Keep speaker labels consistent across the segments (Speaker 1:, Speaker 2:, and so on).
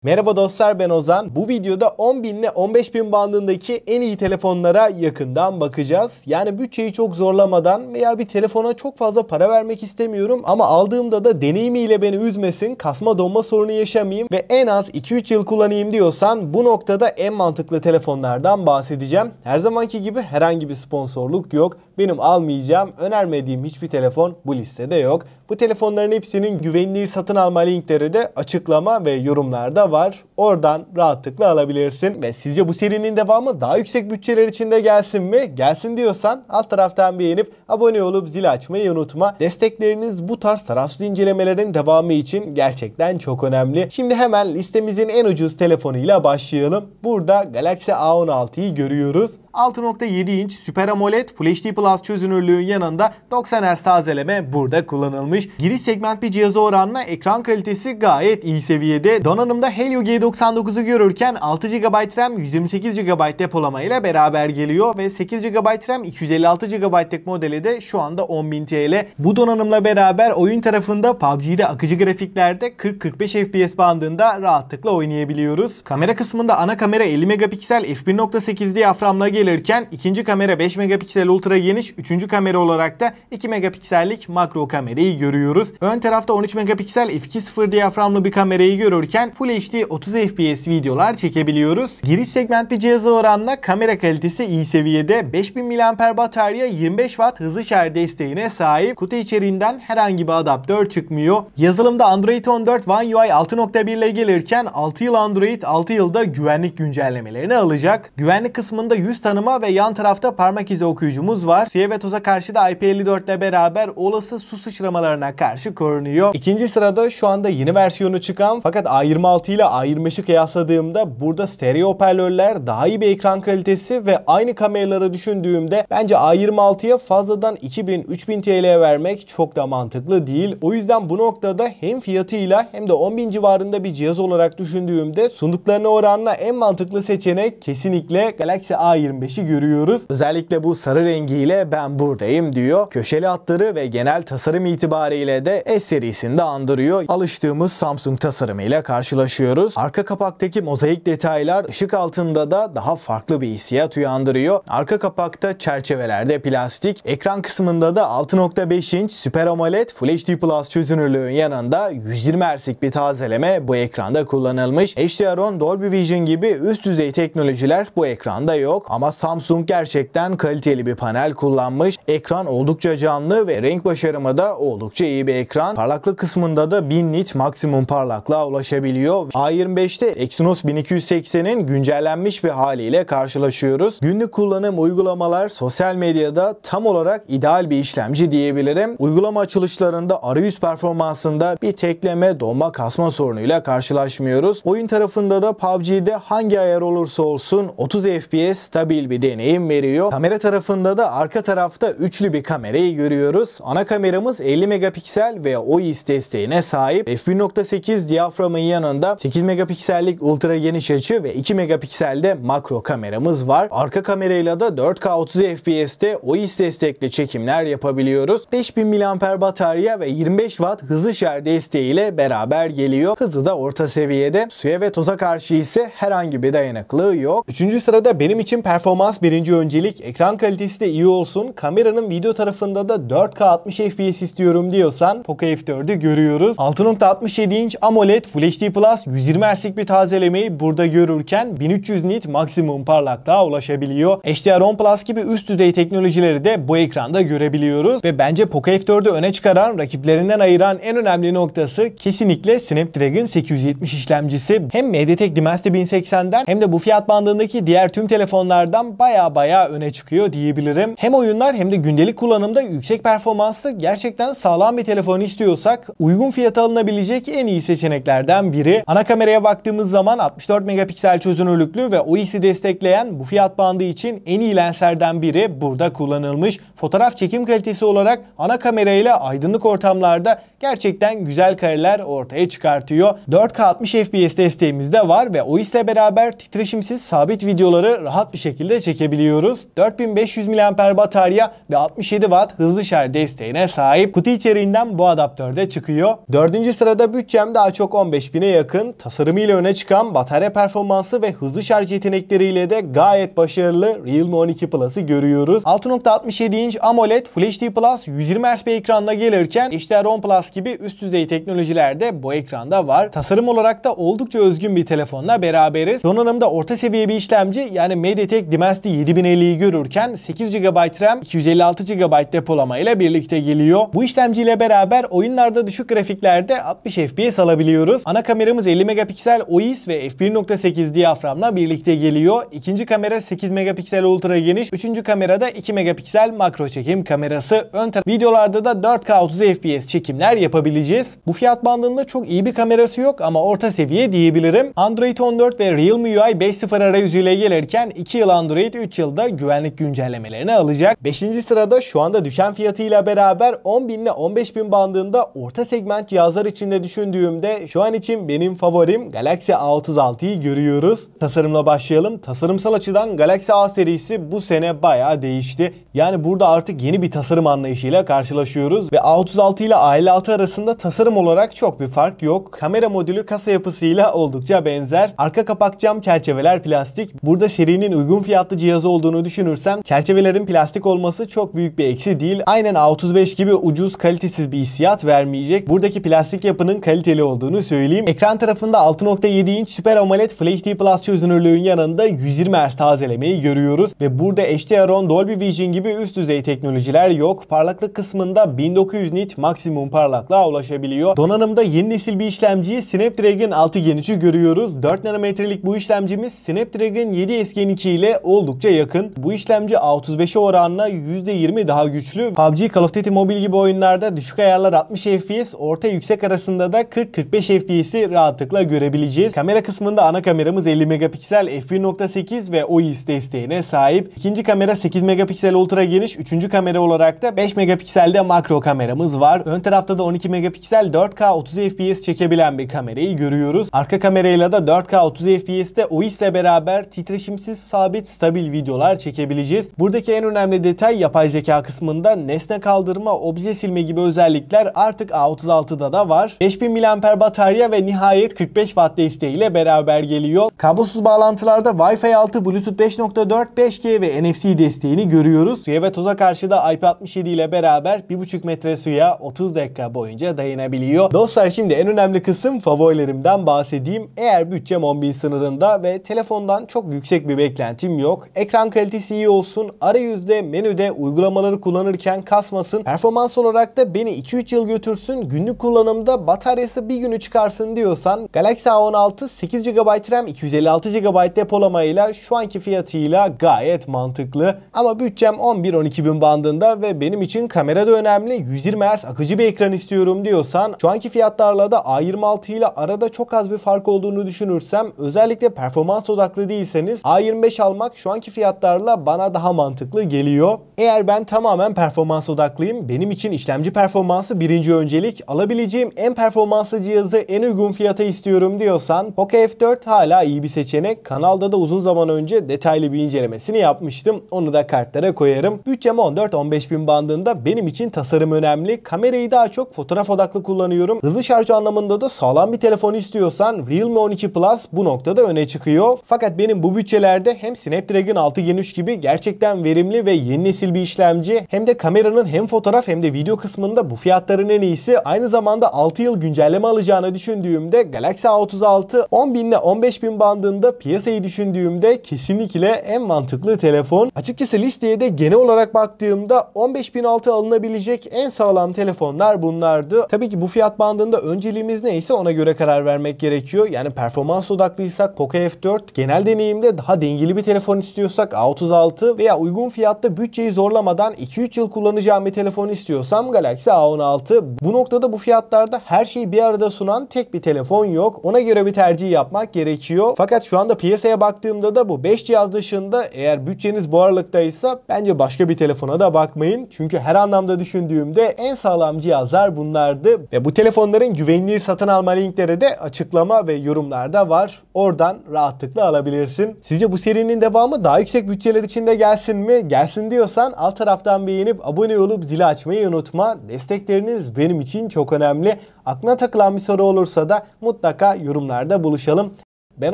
Speaker 1: Merhaba dostlar, ben Ozan. Bu videoda 10.000 ile 15.000 bandındaki en iyi telefonlara yakından bakacağız. Yani bütçeyi çok zorlamadan veya bir telefona çok fazla para vermek istemiyorum ama aldığımda da deneyimiyle beni üzmesin, kasma donma sorunu yaşamayayım ve en az 2-3 yıl kullanayım diyorsan bu noktada en mantıklı telefonlardan bahsedeceğim. Her zamanki gibi herhangi bir sponsorluk yok. Benim almayacağım, önermediğim hiçbir telefon bu listede yok. Bu telefonların hepsinin güvenilir satın alma linkleri de açıklama ve yorumlarda var. Oradan rahatlıkla alabilirsin. Ve sizce bu serinin devamı daha yüksek bütçeler içinde gelsin mi? Gelsin diyorsan alt taraftan beğenip abone olup zil açmayı unutma. Destekleriniz bu tarz tarafsız incelemelerin devamı için gerçekten çok önemli. Şimdi hemen listemizin en ucuz telefonuyla başlayalım. Burada Galaxy A16'yı görüyoruz. 6.7 inç Super AMOLED Full HD Plus çözünürlüğün yanında 90 Hz tazeleme burada kullanılmış. Giriş segment bir cihaza oranla ekran kalitesi gayet iyi seviyede. Donanımda Helio G99'u görürken 6 GB RAM 128 GB depolama ile beraber geliyor ve 8 GB RAM 256 GB'lık modeli de şu anda 10.000 TL. Bu donanımla beraber oyun tarafında PUBG'de akıcı grafiklerde 40-45 FPS bandında rahatlıkla oynayabiliyoruz. Kamera kısmında ana kamera 50 megapiksel f1.8 diyaframla gelirken ikinci kamera 5 megapiksel ultra geniş, üçüncü kamera olarak da 2 megapiksellik makro kamerayı görüyoruz. Ön tarafta 13 megapiksel f2.0 diyaframlı bir kamerayı görürken Full HD 30 FPS videolar çekebiliyoruz. Giriş segment bir cihaza oranla kamera kalitesi iyi seviyede. 5000 mAh batarya 25 Watt hızlı şarj desteğine sahip. Kutu içeriğinden herhangi bir adaptör çıkmıyor. Yazılımda Android 14 One UI 6.1 ile gelirken 6 yıl Android 6 yılda güvenlik güncellemelerini alacak. Güvenlik kısmında yüz tanıma ve yan tarafta parmak izi okuyucumuz var. Suya ve toza karşı da IP54 ile beraber olası su sıçramalarına karşı korunuyor. İkinci sırada şu anda yeni versiyonu çıkan fakat A26 ile A25'i kıyasladığımda burada stereo hoparlörler, daha iyi bir ekran kalitesi ve aynı kameraları düşündüğümde bence A26'ya fazladan 2000-3000 TL vermek çok da mantıklı değil. O yüzden bu noktada hem fiyatıyla hem de 10.000 civarında bir cihaz olarak düşündüğümde sunduklarına oranla en mantıklı seçenek kesinlikle Galaxy A25'i görüyoruz. Özellikle bu sarı rengiyle ben buradayım diyor. Köşeli hatları ve genel tasarım itibariyle de S serisinde andırıyor. Alıştığımız Samsung tasarımıyla karşılaşıyoruz. Arka kapaktaki mozaik detaylar ışık altında da daha farklı bir hissiyat uyandırıyor. Arka kapakta çerçevelerde plastik. Ekran kısmında da 6.5 inç Super AMOLED Full HD Plus çözünürlüğün yanında 120 Hz'lik bir tazeleme bu ekranda kullanılmış. HDR10, Dolby Vision gibi üst düzey teknolojiler bu ekranda yok ama Samsung gerçekten kaliteli bir panel kullanmış. Ekran oldukça canlı ve renk başarımı da oldukça iyi bir ekran. Parlaklık kısmında da 1000 nit maksimum parlaklığa ulaşabiliyor. A25'te Exynos 1280'in güncellenmiş bir haliyle karşılaşıyoruz. Günlük kullanım uygulamalar sosyal medyada tam olarak ideal bir işlemci diyebilirim. Uygulama açılışlarında arayüz performansında bir tekleme, donma, kasma sorunuyla karşılaşmıyoruz. Oyun tarafında da PUBG'de hangi ayar olursa olsun 30 FPS stabil bir deneyim veriyor. Kamera tarafında da arka tarafta üçlü bir kamerayı görüyoruz. Ana kameramız 50 megapiksel ve OIS desteğine sahip. F1.8 diyaframın yanında 8 megapiksellik ultra geniş açı ve 2 megapikselde makro kameramız var. Arka kamerayla da 4K 30 FPS'te OIS destekli çekimler yapabiliyoruz. 5000 mAh batarya ve 25 Watt hızlı şarj desteğiyle beraber geliyor. Hızı da orta seviyede. Suya ve toza karşı ise herhangi bir dayanıklılığı yok. Üçüncü sırada benim için performans birinci öncelik. Ekran kalitesi de iyi olsun. Kameranın video tarafında da 4K 60 FPS istiyorum diyorsan Poco F4'ü görüyoruz. 6.67 inç AMOLED Full HD Plus 120 Hz'lik bir tazelemeyi burada görürken 1300 nit maksimum parlaklığa ulaşabiliyor. HDR10 Plus gibi üst düzey teknolojileri de bu ekranda görebiliyoruz ve bence Poco F4'ü öne çıkaran, rakiplerinden ayıran en önemli noktası kesinlikle Snapdragon 870 işlemcisi. Hem MediaTek Dimensity 1080'den hem de bu fiyat bandındaki diğer tüm telefonlardan baya öne çıkıyor diyebilirim. Hem oyunlar hem de gündelik kullanımda yüksek performanslı gerçekten sağlam bir telefon istiyorsak uygun fiyata alınabilecek en iyi seçeneklerden biri. Ana kameraya baktığımız zaman 64 megapiksel çözünürlüklü ve OIS'i destekleyen bu fiyat bandı için en iyi lenslerden biri burada kullanılmış. Fotoğraf çekim kalitesi olarak ana kamerayla aydınlık ortamlarda gerçekten güzel kareler ortaya çıkartıyor. 4K 60 FPS desteğimiz de var ve OIS ile beraber titreşimsiz sabit videoları rahat bir şekilde çekebiliyoruz. 4500 mAh mAh batarya ve 67 Watt hızlı şarj desteğine sahip. Kutu içeriğinden bu adaptör de çıkıyor. 4. sırada bütçem daha çok 15.000'e yakın. Tasarımıyla öne çıkan batarya performansı ve hızlı şarj yetenekleriyle de gayet başarılı Realme 12 Plus'ı görüyoruz. 6.67 inç AMOLED Full HD Plus 120 Hz bir ekranla gelirken HDR10 Plus gibi üst düzey teknolojiler de bu ekranda var. Tasarım olarak da oldukça özgün bir telefonla beraberiz. Donanımda orta seviye bir işlemci yani MediaTek Dimensity 7050'yi görürken 8 GB RAM, 256 GB depolama ile birlikte geliyor. Bu işlemciyle beraber oyunlarda düşük grafiklerde 60 FPS alabiliyoruz. Ana kameramız 50 megapiksel OIS ve f1.8 diyaframla birlikte geliyor. İkinci kamera 8 megapiksel ultra geniş. Üçüncü kamerada 2 megapiksel makro çekim kamerası. Videolarda da 4K 30 FPS çekimler yapabileceğiz. Bu fiyat bandında çok iyi bir kamerası yok ama orta seviye diyebilirim. Android 14 ve Realme UI 5.0 arayüzüyle gelirken 2 yıl Android, 3 yılda güvenlik güncellemelerini alacak. 5. sırada şu anda düşen fiyatıyla beraber 10.000 ile 15.000 bandında orta segment cihazlar içinde düşündüğümde şu an için benim favorim Galaxy A36'yı görüyoruz. Tasarımla başlayalım. Tasarımsal açıdan Galaxy A serisi bu sene bayağı değişti. Yani burada artık yeni bir tasarım anlayışıyla karşılaşıyoruz ve A36 ile A56 arasında tasarım olarak çok bir fark yok. Kamera modülü kasa yapısıyla oldukça benzer. Arka kapak cam, çerçeveler plastik. Burada serinin uygun fiyatlı cihazı olduğunu düşünürsem çerçevelerin plastik olması çok büyük bir eksi değil. Aynen A35 gibi ucuz, kalitesiz bir hissiyat vermeyecek. Buradaki plastik yapının kaliteli olduğunu söyleyeyim. Ekran tarafında 6.7 inç Super AMOLED Full HD Plus çözünürlüğün yanında 120 Hz tazelemeyi görüyoruz ve burada HDR10, Dolby Vision gibi üst düzey teknolojiler yok. Parlaklık kısmında 1900 nit maksimum parlaklığa ulaşabiliyor. Donanımda yeni nesil bir işlemciyi Snapdragon 6 Gen 3'ü görüyoruz. 4 nanometrelik bu işlemcimiz Snapdragon 7S Gen 2 ile oldukça yakın. Bu işlemci A35'e oranla %20 daha güçlü. PUBG, Call of Duty Mobile gibi oyunlarda düşük ayarlar 60 FPS, orta yüksek arasında da 40-45 FPS'i rahatlıkla görebileceğiz. Kamera kısmında ana kameramız 50 megapiksel f1.8 ve OIS desteğine sahip. İkinci kamera 8 megapiksel ultra geniş. Üçüncü kamera olarak da 5 megapikselde makro kameramız var. Ön tarafta da 12 megapiksel 4K 30 FPS çekebilen bir kamerayı görüyoruz. Arka kamerayla da 4K 30 FPS'te OIS ile beraber titreşimsiz, sabit, stabil videolar çekebileceğiz. Buradaki en önemli detay yapay zeka kısmında nesne kaldırma, obje silme gibi özellikler artık A36'da da var. 5000 mAh batarya ve nihayet 45 Watt desteğiyle beraber geliyor. Kablosuz bağlantılarda Wi-Fi 6, Bluetooth 5.4, 5G ve NFC desteğini görüyoruz. Suya ve toza karşı da IP67 ile beraber 1,5 metre suya 30 dakika boyunca dayanabiliyor. Dostlar, şimdi en önemli kısım favorilerimden bahsedeyim. Eğer bütçem 10.000 sınırında ve telefondan çok yüksek bir beklentim yok. Ekran kalitesi iyi olsun, arayüzde, menüde, uygulamaları kullanırken kasmasın, performans olarak da beni 2-3 yıl götürsün, günlük kullanımda bataryası bir günü çıkarsın diyorsan Galaxy A16 8 GB RAM, 256 GB depolamayla şu anki fiyatıyla gayet mantıklı. Ama bütçem 11-12 bin bandında ve benim için kamera da önemli, 120 Hz akıcı bir ekran istiyorum diyorsan şu anki fiyatlarla da A26 ile arada çok az bir fark olduğunu düşünürsem, özellikle performans odaklı değilseniz A25 almak şu anki fiyatlarla bana daha mantıklı geliyor. Eğer ben tamamen performans odaklıyım, benim için işlemci performansı birinci öncelik, alabileceğim en performanslı cihazı en uygun fiyata istiyorum diyorsan Poco F4 hala iyi bir seçenek. Kanalda da uzun zaman önce detaylı bir incelemesini yapmıştım. Onu da kartlara koyarım. Bütçem 14-15 bin bandında, benim için tasarım önemli. Kamerayı daha çok fotoğraf odaklı kullanıyorum. Hızlı şarj anlamında da sağlam bir telefon istiyorsan Realme 12 Plus bu noktada öne çıkıyor. Fakat benim bu bütçelerde hem Snapdragon 6 Gen 3 gibi gerçekten verimli ve yeni nesil bir işlemci, hem de kameranın hem fotoğraf hem de video kısmında bu fiyatların en iyisi, aynı zamanda 6 yıl güncelleme alacağını düşündüğümde Galaxy A36 10.000 ile 15.000 bandında piyasayı düşündüğümde kesinlikle en mantıklı telefon. Açıkçası listeye de genel olarak baktığımda 15.000 altı alınabilecek en sağlam telefonlar bunlardı. Tabii ki bu fiyat bandında önceliğimiz neyse ona göre karar vermek gerekiyor. Yani performans odaklıysak Poco F4, genel deneyimde daha dengeli bir telefon istiyorsak A36 veya uygun fiyatta bütçeyi zorlamadan 2-3 yıl kullanacağım bir telefon istiyorsam Galaxy A16. Bu noktada bu fiyatlarda her şeyi bir arada sunan tek bir telefon yok. Ona göre bir tercih yapmak gerekiyor. Fakat şu anda piyasaya baktığımda da bu 5 cihaz dışında eğer bütçeniz bu aralıktaysa bence başka bir telefona da bakmayın. Çünkü her anlamda düşündüğümde en sağlam cihazlar bunlardı. Ve bu telefonların güvenilir satın alma linkleri de açıklama ve yorumlarda var. Oradan rahatlıkla alabilirsin. Sizce bu serinin devamı daha yüksek bütçeler içinde gelsin mi? Gelsin gelsin diyorsan alt taraftan beğenip abone olup zili açmayı unutma. Destekleriniz benim için çok önemli. Aklına takılan bir soru olursa da mutlaka yorumlarda buluşalım. Ben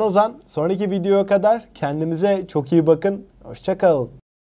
Speaker 1: Ozan. Sonraki videoya kadar kendinize çok iyi bakın. Hoşça kalın.